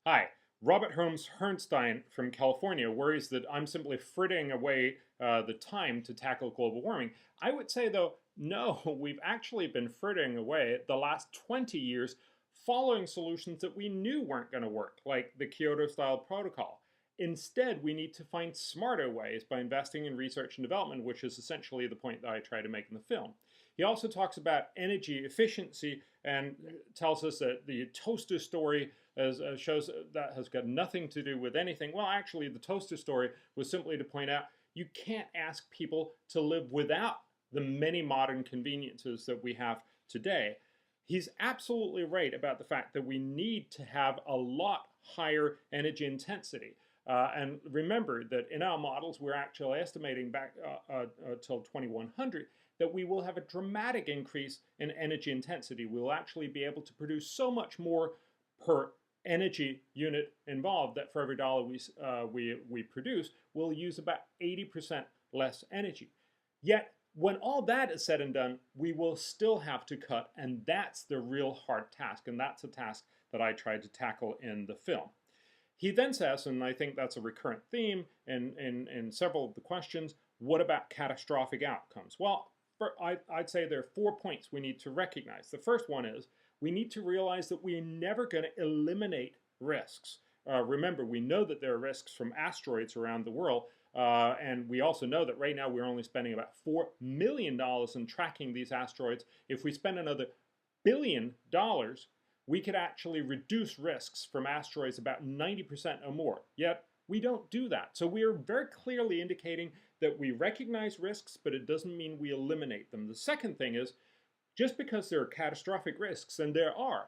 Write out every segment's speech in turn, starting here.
Hi, Robert Herzstein from California worries that I'm simply frittering away the time to tackle global warming. I would say, though, no, we've actually been frittering away the last 20 years following solutions that we knew weren't going to work, like the Kyoto-style protocol. Instead, we need to find smarter ways by investing in research and development, which is essentially the point that I try to make in the film. He also talks about energy efficiency and tells us that the toaster story shows that has got nothing to do with anything. Well, actually, the toaster story was simply to point out you can't ask people to live without the many modern conveniences that we have today. He's absolutely right about the fact that we need to have a lot higher energy intensity. And remember that in our models, we're actually estimating back till 2100 that we will have a dramatic increase in energy intensity. We'll actually be able to produce so much more per energy unit involved that for every dollar we produce, we'll use about 80% less energy. Yet, when all that is said and done, we will still have to cut, and that's the real hard task, and that's a task that I tried to tackle in the film. He then says, and I think that's a recurrent theme in several of the questions, what about catastrophic outcomes? Well, I'd say there are 4 points we need to recognize. The first one is we need to realize that we're never going to eliminate risks. Remember, we know that there are risks from asteroids around the world, and we also know that right now we're only spending about $4 million in tracking these asteroids. If we spend another $1 billion, we could actually reduce risks from asteroids about 90% or more. Yet, we don't do that. So we are very clearly indicating that we recognize risks, but it doesn't mean we eliminate them. The second thing is, just because there are catastrophic risks, and there are,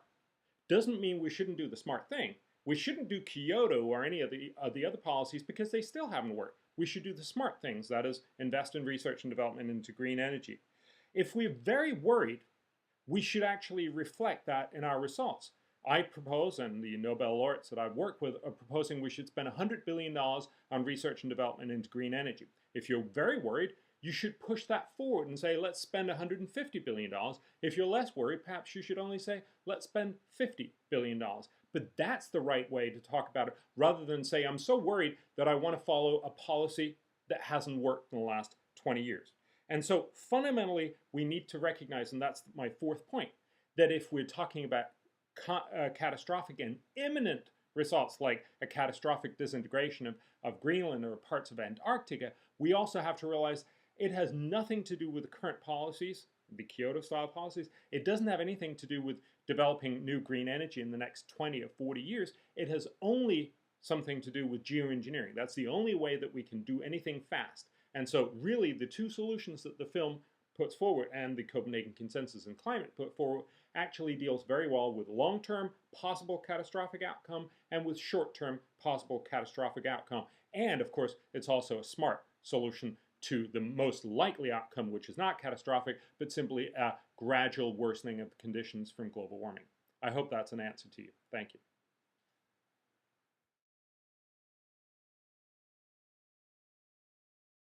doesn't mean we shouldn't do the smart thing. We shouldn't do Kyoto or any of the other policies because they still haven't worked. We should do the smart things, that is, invest in research and development into green energy. If we're very worried, we should actually reflect that in our results. I propose, and the Nobel laureates that I've worked with are proposing we should spend $100 billion on research and development into green energy. If you're very worried, you should push that forward and say, let's spend $150 billion. If you're less worried, perhaps you should only say, let's spend $50 billion. But that's the right way to talk about it, rather than say, I'm so worried that I want to follow a policy that hasn't worked in the last 20 years. And so fundamentally, we need to recognize, and that's my fourth point, that if we're talking about catastrophic and imminent results like a catastrophic disintegration of Greenland or parts of Antarctica, we also have to realize it has nothing to do with the current policies, the Kyoto-style policies. It doesn't have anything to do with developing new green energy in the next 20 or 40 years. It has only something to do with geoengineering. That's the only way that we can do anything fast. And so really the two solutions that the film puts forward and the Copenhagen Consensus on Climate put forward actually deals very well with long-term possible catastrophic outcome and with short-term possible catastrophic outcome. And of course, it's also a smart solution to the most likely outcome, which is not catastrophic, but simply a gradual worsening of the conditions from global warming. I hope that's an answer to you. Thank you.